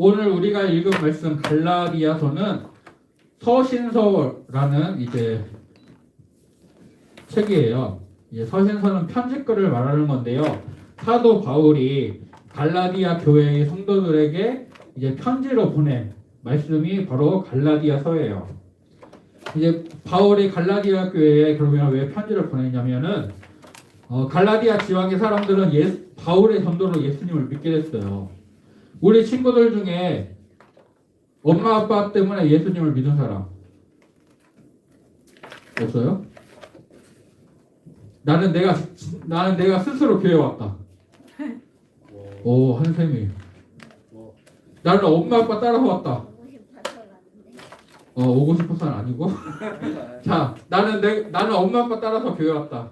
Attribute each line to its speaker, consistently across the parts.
Speaker 1: 오늘 우리가 읽은 말씀 갈라디아서는 서신서라는 이제 책이에요. 서신서는 편지글을 말하는 건데요. 사도 바울이 갈라디아 교회의 성도들에게 이제 편지로 보낸 말씀이 바로 갈라디아서예요. 이제 바울이 갈라디아 교회에 그러면 왜 편지를 보냈냐면은 갈라디아 지방의 사람들은 바울의 전도로 예수님을 믿게 됐어요. 우리 친구들 중에 엄마 아빠 때문에 예수님을 믿은 사람 없어요? 나는 내가 스스로 교회 왔다. 오, 한샘이. 나는 엄마 아빠 따라서 왔다. 오고 싶어서는 아니고. 자, 나는 엄마 아빠 따라서 교회 왔다.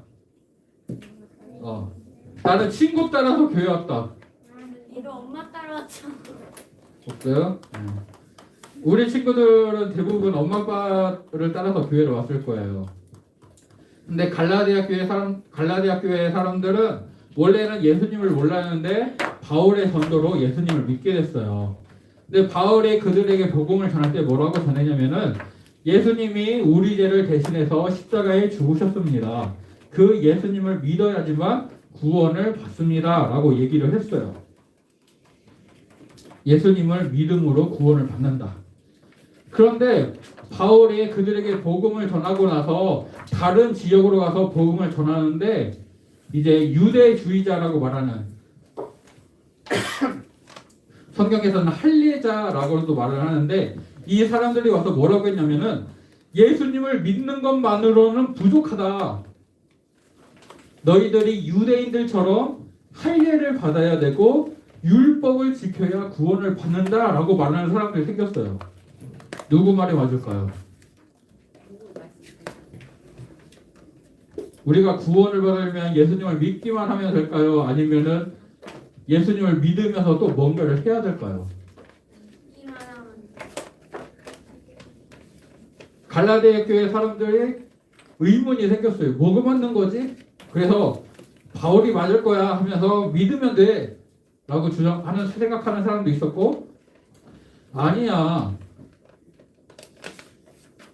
Speaker 1: 나는 친구 따라서 교회 왔다.
Speaker 2: 이거 엄마 따라왔죠.
Speaker 1: 없어요? 우리 친구들은 대부분 엄마 아빠를 따라서 교회를 왔을 거예요. 근데 갈라디아 교회 사람들은 원래는 예수님을 몰랐는데 바울의 전도로 예수님을 믿게 됐어요. 근데 바울이 그들에게 복음을 전할 때 뭐라고 전했냐면은 예수님이 우리 죄를 대신해서 십자가에 죽으셨습니다. 그 예수님을 믿어야지만 구원을 받습니다. 라고 얘기를 했어요. 예수님을 믿음으로 구원을 받는다. 그런데 바울이 그들에게 복음을 전하고 나서 다른 지역으로 가서 복음을 전하는데 이제 유대주의자라고 말하는 성경에서는 할례자라고도 말을 하는데 이 사람들이 와서 뭐라고 했냐면은 예수님을 믿는 것만으로는 부족하다. 너희들이 유대인들처럼 할례를 받아야 되고 율법을 지켜야 구원을 받는다라고 말하는 사람들이 생겼어요. 누구 말이 맞을까요? 우리가 구원을 받으려면 예수님을 믿기만 하면 될까요? 아니면은 예수님을 믿으면서 또 뭔가를 해야 될까요? 갈라디아 교회 사람들이 의문이 생겼어요. 뭐가 맞는 거지? 그래서 바울이 맞을 거야 하면서 믿으면 돼 라고 생각하는 사람도 있었고, 아니야,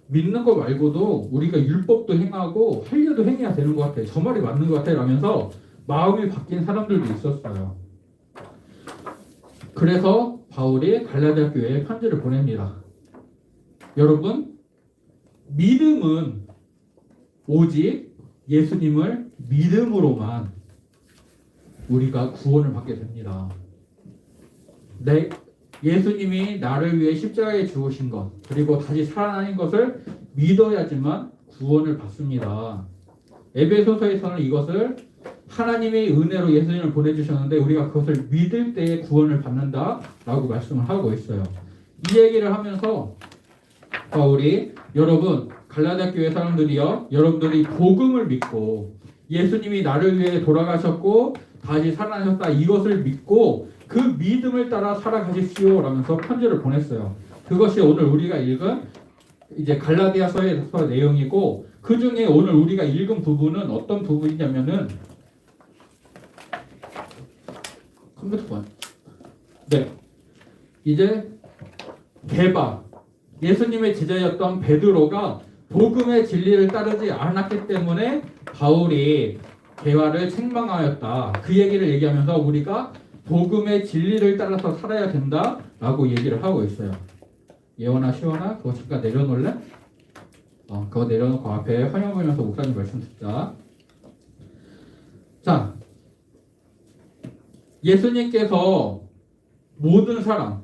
Speaker 1: 믿는 거 말고도 우리가 율법도 행하고 할례도 행해야 되는 것 같아. 저 말이 맞는 것 같아 라면서 마음이 바뀐 사람들도 있었어요. 그래서 바울이 갈라디아 교회에 편지를 보냅니다. 여러분, 믿음은 오직 예수님을 믿음으로만 우리가 구원을 받게 됩니다. 예수님이 나를 위해 십자가에 죽으신 것, 그리고 다시 살아나신 것을 믿어야지만 구원을 받습니다. 에베소서에서는 이것을 하나님의 은혜로 예수님을 보내주셨는데 우리가 그것을 믿을 때에 구원을 받는다라고 말씀을 하고 있어요. 이 얘기를 하면서 바울이 여러분 갈라디아 교회 사람들이요, 여러분들이 복음을 믿고 예수님이 나를 위해 돌아가셨고 다시 살아나셨다 이것을 믿고 그 믿음을 따라 살아가십시오 라면서 편지를 보냈어요. 그것이 오늘 우리가 읽은 이제 갈라디아서의 내용이고, 그 중에 오늘 우리가 읽은 부분은 어떤 부분이냐면은 컴퓨터만 이제 예수님의 제자였던 베드로가 복음의 진리를 따르지 않았기 때문에 바울이 개화를 책망하였다. 그 얘기를 얘기하면서 우리가 복음의 진리를 따라서 살아야 된다라고 얘기를 하고 있어요. 예원아, 시원아, 그거 잠깐 내려놓을래? 그거 내려놓고 앞에 화면 보면서 목사님 말씀 듣자. 자, 예수님께서 모든 사람,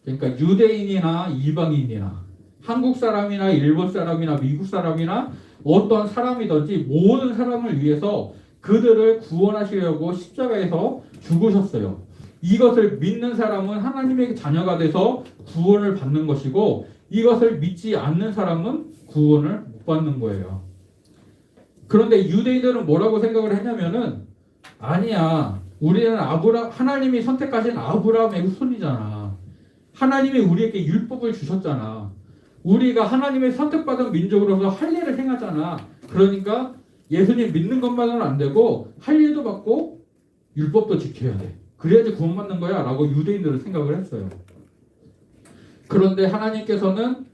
Speaker 1: 그러니까 유대인이나 이방인이나 한국 사람이나 일본 사람이나 미국 사람이나 어떤 사람이든지 모든 사람을 위해서 그들을 구원하시려고 십자가에서 죽으셨어요. 이것을 믿는 사람은 하나님의 자녀가 돼서 구원을 받는 것이고, 이것을 믿지 않는 사람은 구원을 못 받는 거예요. 그런데 유대인들은 뭐라고 생각을 했냐면은, 아니야, 우리는 하나님이 선택하신 아브라함의 후손이잖아. 하나님이 우리에게 율법을 주셨잖아. 우리가 하나님의 선택받은 민족으로서 할례를 행하잖아. 그러니까 예수님 믿는 것만은 안 되고 할례도 받고 율법도 지켜야 돼. 그래야지 구원받는 거야 라고 유대인들은 생각을 했어요. 그런데 하나님께서는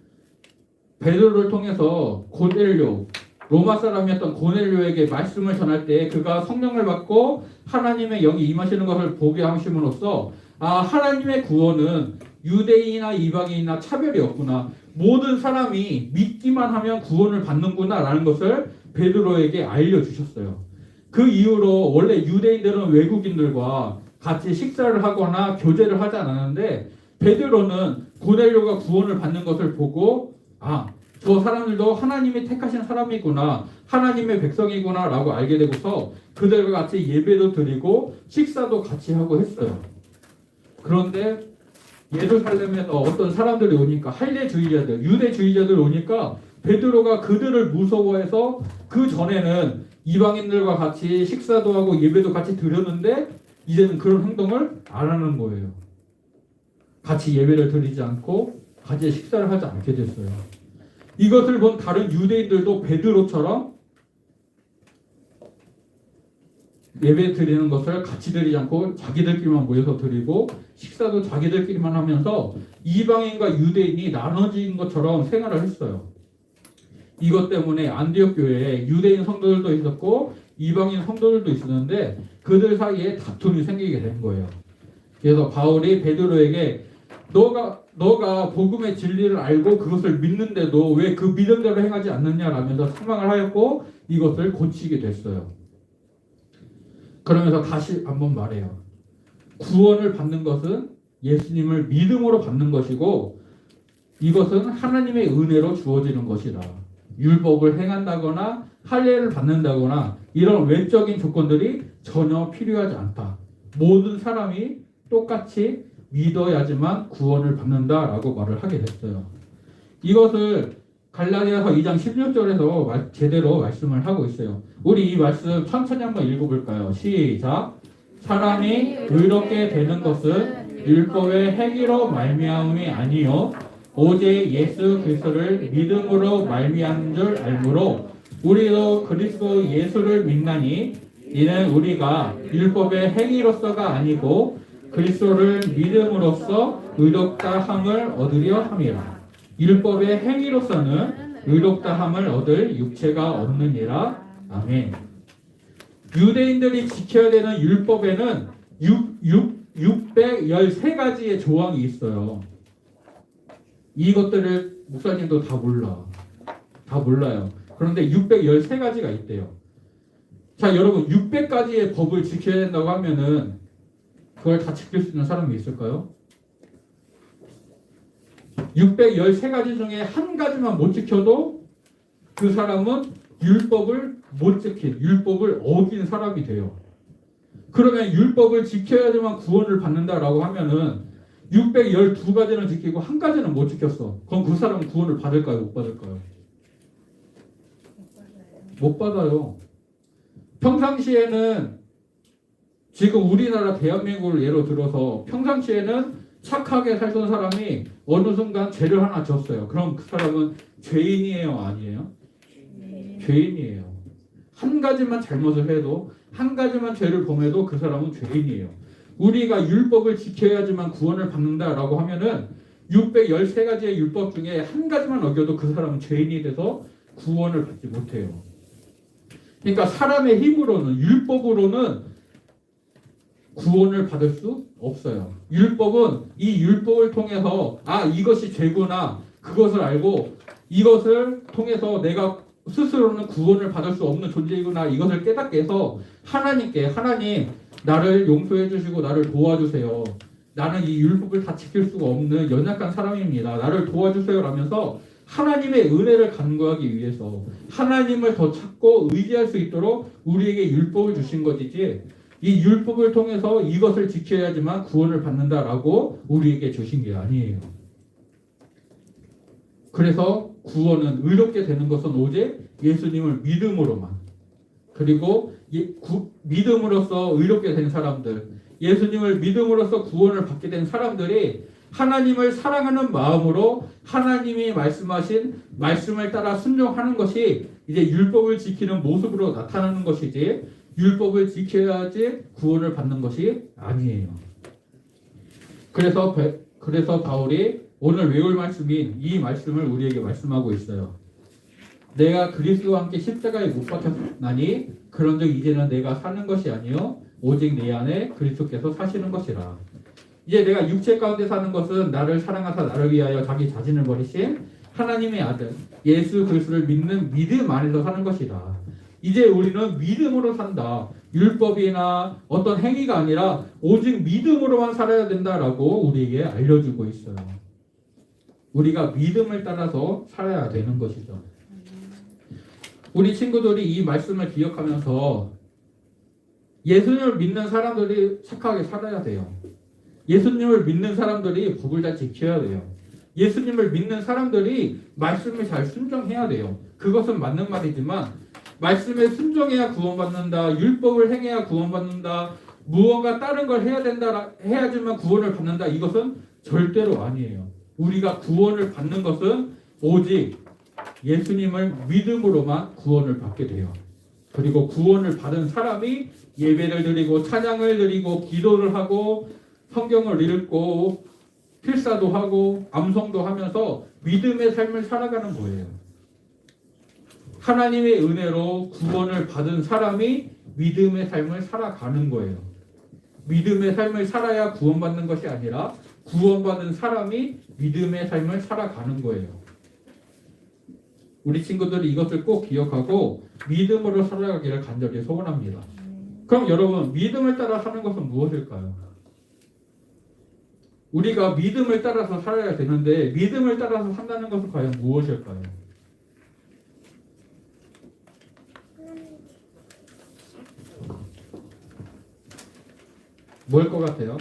Speaker 1: 베드로를 통해서 고넬료, 로마 사람이었던 고넬료에게 말씀을 전할 때 그가 성령을 받고 하나님의 영이 임하시는 것을 보게 하심으로써 하나님의 구원은 유대인이나 이방인이나 차별이 없구나. 모든 사람이 믿기만 하면 구원을 받는구나 라는 것을 베드로에게 알려주셨어요. 그 이후로 원래 유대인들은 외국인들과 같이 식사를 하거나 교제를 하지 않았는데 베드로는 고넬료가 구원을 받는 것을 보고 저 사람들도 하나님이 택하신 사람이구나, 하나님의 백성이구나 라고 알게 되고서 그들과 같이 예배도 드리고 식사도 같이 하고 했어요. 그런데 예루살렘에서 어떤 사람들이 오니까, 할례주의자들, 유대주의자들 오니까 베드로가 그들을 무서워해서 그 전에는 이방인들과 같이 식사도 하고 예배도 같이 드렸는데 이제는 그런 행동을 안 하는 거예요. 같이 예배를 드리지 않고 같이 식사를 하지 않게 됐어요. 이것을 본 다른 유대인들도 베드로처럼 예배 드리는 것을 같이 드리지 않고 자기들끼리만 모여서 드리고 식사도 자기들끼리만 하면서 이방인과 유대인이 나눠진 것처럼 생활을 했어요. 이것 때문에 안디옥 교회에 유대인 성도들도 있었고 이방인 성도들도 있었는데 그들 사이에 다툼이 생기게 된 거예요. 그래서 바울이 베드로에게 너가 복음의 진리를 알고 그것을 믿는데도 왜 그 믿음대로 행하지 않느냐라면서 책망을 하였고 이것을 고치게 됐어요. 그러면서 다시 한번 말해요. 구원을 받는 것은 예수님을 믿음으로 받는 것이고 이것은 하나님의 은혜로 주어지는 것이다. 율법을 행한다거나 할례를 받는다거나 이런 외적인 조건들이 전혀 필요하지 않다. 모든 사람이 똑같이 믿어야지만 구원을 받는다라고 말을 하게 됐어요. 이것을 갈라디아서 2장 16절에서 제대로 말씀을 하고 있어요. 우리 이 말씀 천천히 한번 읽어볼까요? 시작. 사람이 의롭게 되는 것은 율법의 행위로 말미암음이 아니요 오직 예수 그리스도를 믿음으로 말미암은 줄 알므로 우리도 그리스도 예수를 믿나니 이는 우리가 율법의 행위로서가 아니고 그리스도를 믿음으로써 의롭다함을 얻으려 함이라. 율법의 행위로서는 의롭다함을 얻을 육체가 없느니라. 아멘. 유대인들이 지켜야 되는 율법에는 613가지의 조항이 있어요. 이것들을 목사님도 다 몰라요. 그런데 613가지가 있대요. 자, 여러분 600가지의 법을 지켜야 된다고 하면은 그걸 다 지킬 수 있는 사람이 있을까요? 613가지 중에 한 가지만 못 지켜도 그 사람은 율법을 못 지킨, 율법을 어긴 사람이 돼요. 그러면 율법을 지켜야지만 구원을 받는다라고 하면은 612가지는 지키고 한 가지는 못 지켰어. 그럼 그 사람은 구원을 받을까요? 못 받을까요? 못 받아요. 평상시에는 지금 우리나라 대한민국을 예로 들어서 평상시에는 착하게 살던 사람이 어느 순간 죄를 하나 졌어요. 그럼 그 사람은 죄인이에요? 아니에요? 죄인이에요. 한 가지만 잘못을 해도 한 가지만 죄를 범해도 그 사람은 죄인이에요. 우리가 율법을 지켜야지만 구원을 받는다라고 하면은 613가지의 율법 중에 한 가지만 어겨도 그 사람은 죄인이 돼서 구원을 받지 못해요. 그러니까 사람의 힘으로는 율법으로는 구원을 받을 수 없어요. 율법은 이 율법을 통해서 이것이 죄구나 그것을 알고 이것을 통해서 내가 스스로는 구원을 받을 수 없는 존재이구나 이것을 깨닫게 해서 하나님 나를 용서해 주시고 나를 도와주세요. 나는 이 율법을 다 지킬 수가 없는 연약한 사람입니다. 나를 도와주세요 라면서 하나님의 은혜를 간구하기 위해서 하나님을 더 찾고 의지할 수 있도록 우리에게 율법을 주신 것이지 이 율법을 통해서 이것을 지켜야지만 구원을 받는다라고 우리에게 주신 게 아니에요. 그래서 구원은 의롭게 되는 것은 오직 예수님을 믿음으로만 그리고 믿음으로써 의롭게 된 사람들 예수님을 믿음으로써 구원을 받게 된 사람들이 하나님을 사랑하는 마음으로 하나님이 말씀하신 말씀을 따라 순종하는 것이 이제 율법을 지키는 모습으로 나타나는 것이지 율법을 지켜야지 구원을 받는 것이 아니에요. 그래서 바울이 오늘 외울 말씀인 이 말씀을 우리에게 말씀하고 있어요. 내가 그리스도와 함께 십자가에 못 박혔나니 그런즉 이제는 내가 사는 것이 아니요 오직 내 안에 그리스도께서 사시는 것이라. 이제 내가 육체 가운데 사는 것은 나를 사랑하사 나를 위하여 자기 자신을 버리신 하나님의 아들 예수 그리스도를 믿는 믿음 안에서 사는 것이다. 이제 우리는 믿음으로 산다. 율법이나 어떤 행위가 아니라 오직 믿음으로만 살아야 된다라고 우리에게 알려주고 있어요. 우리가 믿음을 따라서 살아야 되는 것이죠. 우리 친구들이 이 말씀을 기억하면서 예수님을 믿는 사람들이 착하게 살아야 돼요. 예수님을 믿는 사람들이 법을 잘 지켜야 돼요. 예수님을 믿는 사람들이 말씀을 잘 순종해야 돼요. 그것은 맞는 말이지만 말씀에 순종해야 구원받는다. 율법을 행해야 구원받는다. 무언가 다른 걸 해야 된다. 해야지만 구원을 받는다. 이것은 절대로 아니에요. 우리가 구원을 받는 것은 오직 예수님을 믿음으로만 구원을 받게 돼요. 그리고 구원을 받은 사람이 예배를 드리고 찬양을 드리고 기도를 하고 성경을 읽고 필사도 하고 암송도 하면서 믿음의 삶을 살아가는 거예요. 하나님의 은혜로 구원을 받은 사람이 믿음의 삶을 살아가는 거예요. 믿음의 삶을 살아야 구원받는 것이 아니라 구원받은 사람이 믿음의 삶을 살아가는 거예요. 우리 친구들이 이것을 꼭 기억하고 믿음으로 살아가기를 간절히 소원합니다. 그럼 여러분, 믿음을 따라 사는 것은 무엇일까요? 우리가 믿음을 따라서 살아야 되는데 믿음을 따라서 산다는 것은 과연 무엇일까요? 뭘 것 같아요?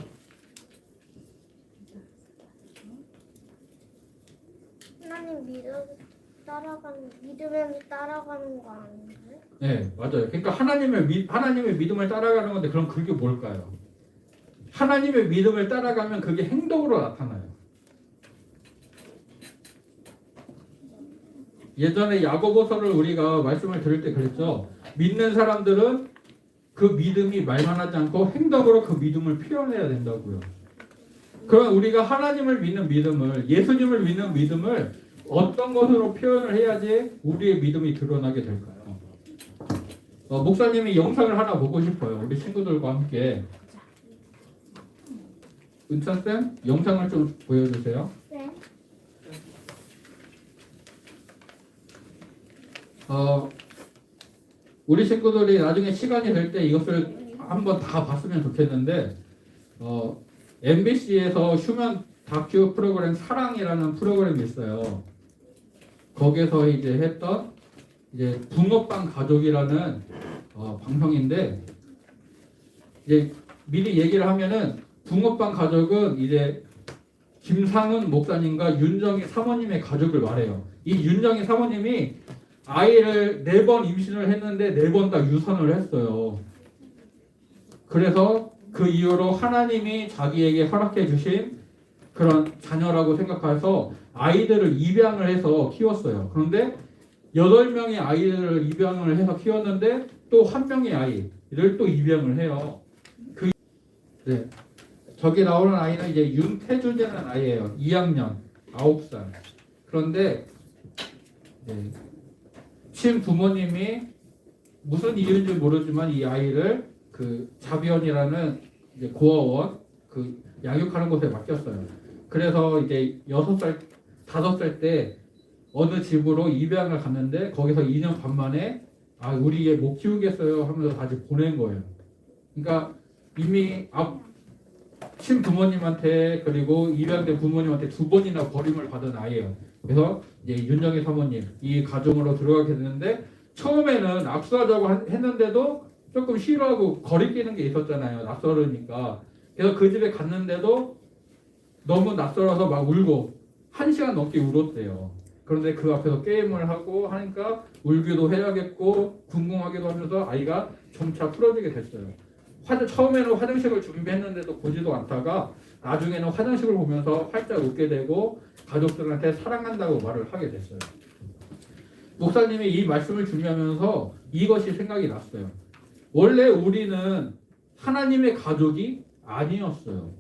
Speaker 2: 하나님 믿으면서 따라가는 거 아닌가요?
Speaker 1: 네, 맞아요. 그러니까 하나님의 믿음을 따라가는 건데 그럼 그게 뭘까요? 하나님의 믿음을 따라가면 그게 행동으로 나타나요. 예전에 야고보서를 우리가 말씀을 들을 때 그랬죠. 믿는 사람들은 그 믿음이 말만 하지 않고 행동으로 그 믿음을 표현해야 된다고요. 그럼 우리가 하나님을 믿는 믿음을, 예수님을 믿는 믿음을 어떤 것으로 표현을 해야지 우리의 믿음이 드러나게 될까요? 목사님이 영상을 하나 보고 싶어요. 우리 친구들과 함께. 은찬쌤, 영상을 좀 보여주세요.
Speaker 2: 네.
Speaker 1: 우리 친구들이 나중에 시간이 될 때 이것을 한번 다 봤으면 좋겠는데 MBC에서 휴먼 다큐 프로그램 사랑이라는 프로그램이 있어요. 거기서 이제 했던 이제 붕어빵 가족이라는 방송인데 이제 미리 얘기를 하면은 붕어빵 가족은 이제 김상은 목사님과 윤정희 사모님의 가족을 말해요. 이 윤정희 사모님이 아이를 4번 임신을 했는데 4번 다 유산을 했어요. 그래서 그 이후로 하나님이 자기에게 허락해 주신 그런 자녀라고 생각해서 아이들을 입양을 해서 키웠어요. 그런데 8명의 아이들을 입양을 해서 키웠는데 또 1명의 아이를 또 입양을 해요. 네. 저기 나오는 아이는 이제 윤태준이라는 아이예요. 2학년, 9살. 그런데 네. 친부모님이 무슨 이유인지 모르지만 이 아이를 그 자비원이라는 이제 고아원 그 양육하는 곳에 맡겼어요. 그래서 이제 6살, 5살 때 어느 집으로 입양을 갔는데 거기서 2년 반 만에 우리 얘 못 키우겠어요 하면서 다시 보낸 거예요. 그러니까 이미 친부모님한테 그리고 입양된 부모님한테 2번이나 버림을 받은 아이예요. 그래서 이제 윤정희 사모님 이 가정으로 들어가게 됐는데 처음에는 악수하자고 했는데도 조금 싫어하고 거리끼는 게 있었잖아요. 낯설으니까. 그래서 그 집에 갔는데도 너무 낯설어서 막 울고 1시간 넘게 울었대요. 그런데 그 앞에서 게임을 하고 하니까 울기도 해야겠고 궁금하기도 하면서 아이가 점차 풀어지게 됐어요. 처음에는 화장실을 준비했는데도 보지도 않다가 나중에는 화장실을 보면서 활짝 웃게 되고 가족들한테 사랑한다고 말을 하게 됐어요. 목사님이 이 말씀을 준비하면서 이것이 생각이 났어요. 원래 우리는 하나님의 가족이 아니었어요.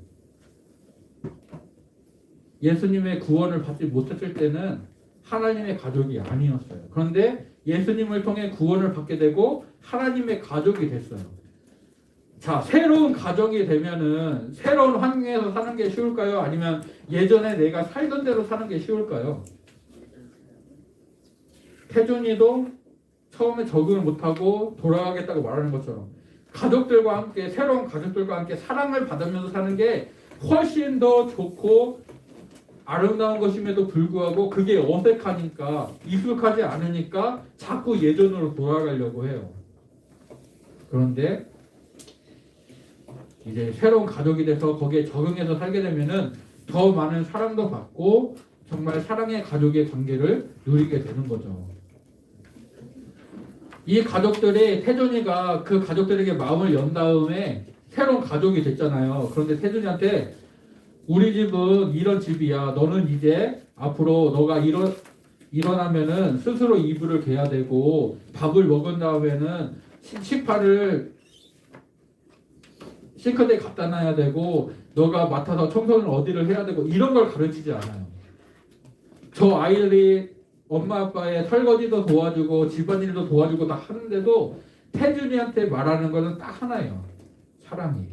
Speaker 1: 예수님의 구원을 받지 못했을 때는 하나님의 가족이 아니었어요. 그런데 예수님을 통해 구원을 받게 되고 하나님의 가족이 됐어요. 자, 새로운 가정이 되면은 새로운 환경에서 사는 게 쉬울까요? 아니면 예전에 내가 살던 대로 사는 게 쉬울까요? 태준이도 처음에 적응을 못하고 돌아가겠다고 말하는 것처럼 가족들과 함께 새로운 가족들과 함께 사랑을 받으면서 사는 게 훨씬 더 좋고 아름다운 것임에도 불구하고 그게 어색하니까 익숙하지 않으니까 자꾸 예전으로 돌아가려고 해요. 그런데 이제 새로운 가족이 돼서 거기에 적응해서 살게 되면은 더 많은 사랑도 받고 정말 사랑의 가족의 관계를 누리게 되는 거죠. 이 가족들이 태준이가 그 가족들에게 마음을 연 다음에 새로운 가족이 됐잖아요. 그런데 태준이한테 우리 집은 이런 집이야. 너는 이제 앞으로 너가 일어나면은 스스로 이불을 개야 되고 밥을 먹은 다음에는 식판을 싱크대에 갖다 놔야 되고 너가 맡아서 청소는 어디를 해야 되고 이런 걸 가르치지 않아요. 저 아이들이 엄마 아빠의 설거지도 도와주고 집안일도 도와주고 다 하는데도 태준이한테 말하는 거는 딱 하나예요. 사랑이.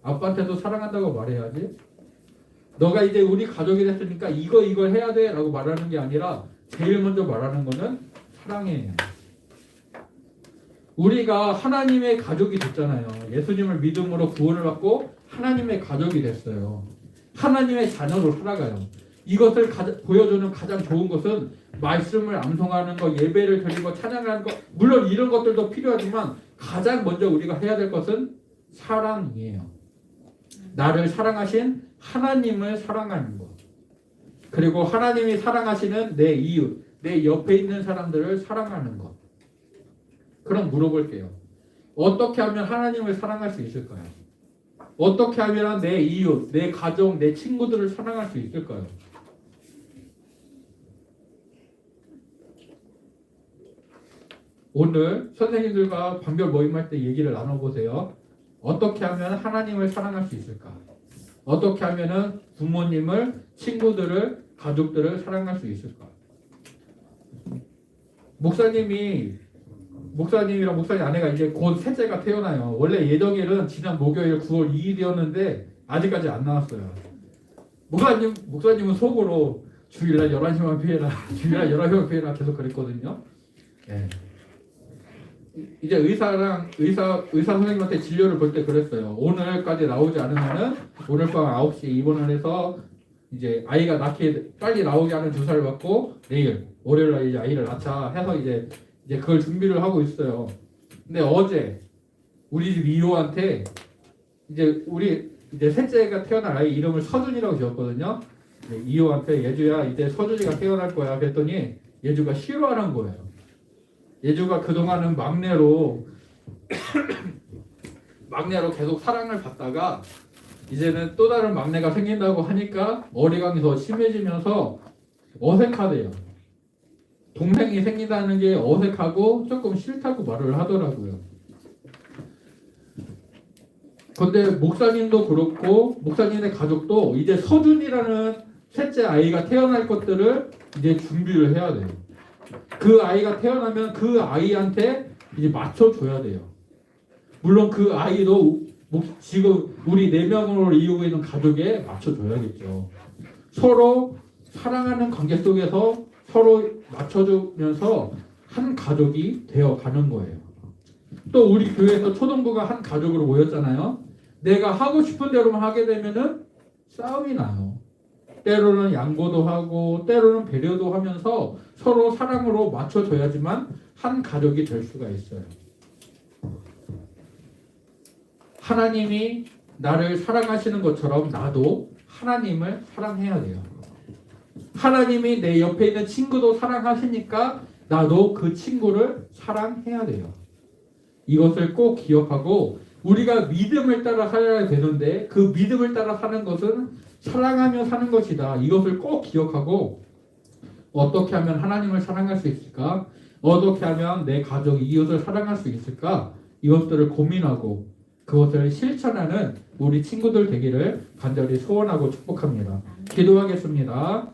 Speaker 1: 아빠한테도 사랑한다고 말해야지. 너가 이제 우리 가족이 됐으니까 이거 해야 돼 라고 말하는 게 아니라 제일 먼저 말하는 거는 사랑이에요. 우리가 하나님의 가족이 됐잖아요. 예수님을 믿음으로 구원을 받고 하나님의 가족이 됐어요. 하나님의 자녀로 살아가요. 이것을 보여주는 가장 좋은 것은 말씀을 암송하는 것, 예배를 드리고 찬양하는 것, 물론 이런 것들도 필요하지만 가장 먼저 우리가 해야 될 것은 사랑이에요. 나를 사랑하신 하나님을 사랑하는 것. 그리고 하나님이 사랑하시는 내 이웃, 내 옆에 있는 사람들을 사랑하는 것. 그럼 물어볼게요. 어떻게 하면 하나님을 사랑할 수 있을까요? 어떻게 하면 내 이웃, 내 가족, 내 친구들을 사랑할 수 있을까요? 오늘 선생님들과 반별 모임할 때 얘기를 나눠보세요. 어떻게 하면 하나님을 사랑할 수 있을까? 어떻게 하면 부모님을, 친구들을, 가족들을 사랑할 수 있을까? 목사님이랑 목사님 아내가 이제 곧 셋째가 태어나요. 원래 예정일은 지난 목요일 9월 2일이었는데 아직까지 안 나왔어요. 목사님은 속으로 주일날 11시만 피해라, 주일날 11시만 피해라 계속 그랬거든요. 네. 이제 의사 선생님한테 진료를 볼 때 그랬어요. 오늘까지 나오지 않으면은 오늘 밤 9시에 입원을 해서 이제 아이가 빨리 나오게 하는 주사를 받고 내일 월요일날 이제 아이를 낳자 해서 이제 그걸 준비를 하고 있어요. 근데 어제 우리 집 이호한테 이제 셋째가 태어날 아이 이름을 서준이라고 지었거든요. 이호한테 예주야 이제 서준이가 태어날 거야 그랬더니 예주가 싫어하는 거예요. 예주가 그동안은 막내로 계속 사랑을 받다가 이제는 또 다른 막내가 생긴다고 하니까 어리광이 더 심해지면서 어색하대요. 동생이 생긴다는 게 어색하고 조금 싫다고 말을 하더라고요. 근데 목사님도 그렇고 목사님의 가족도 이제 서준이라는 셋째 아이가 태어날 것들을 이제 준비를 해야 돼요. 그 아이가 태어나면 그 아이한테 이제 맞춰줘야 돼요. 물론 그 아이도 지금 우리 4명으로 이루고 있는 가족에 맞춰줘야겠죠. 서로 사랑하는 관계 속에서 서로 맞춰주면서 한 가족이 되어가는 거예요. 또 우리 교회에서 초등부가 한 가족으로 모였잖아요. 내가 하고 싶은 대로만 하게 되면은 싸움이 나요. 때로는 양보도 하고 때로는 배려도 하면서 서로 사랑으로 맞춰줘야지만 한 가족이 될 수가 있어요. 하나님이 나를 사랑하시는 것처럼 나도 하나님을 사랑해야 돼요. 하나님이 내 옆에 있는 친구도 사랑하시니까 나도 그 친구를 사랑해야 돼요. 이것을 꼭 기억하고 우리가 믿음을 따라 살아야 되는데 그 믿음을 따라 사는 것은 사랑하며 사는 것이다. 이것을 꼭 기억하고 어떻게 하면 하나님을 사랑할 수 있을까? 어떻게 하면 내 가족, 이웃을 사랑할 수 있을까? 이것들을 고민하고 그것을 실천하는 우리 친구들 되기를 간절히 소원하고 축복합니다. 기도하겠습니다.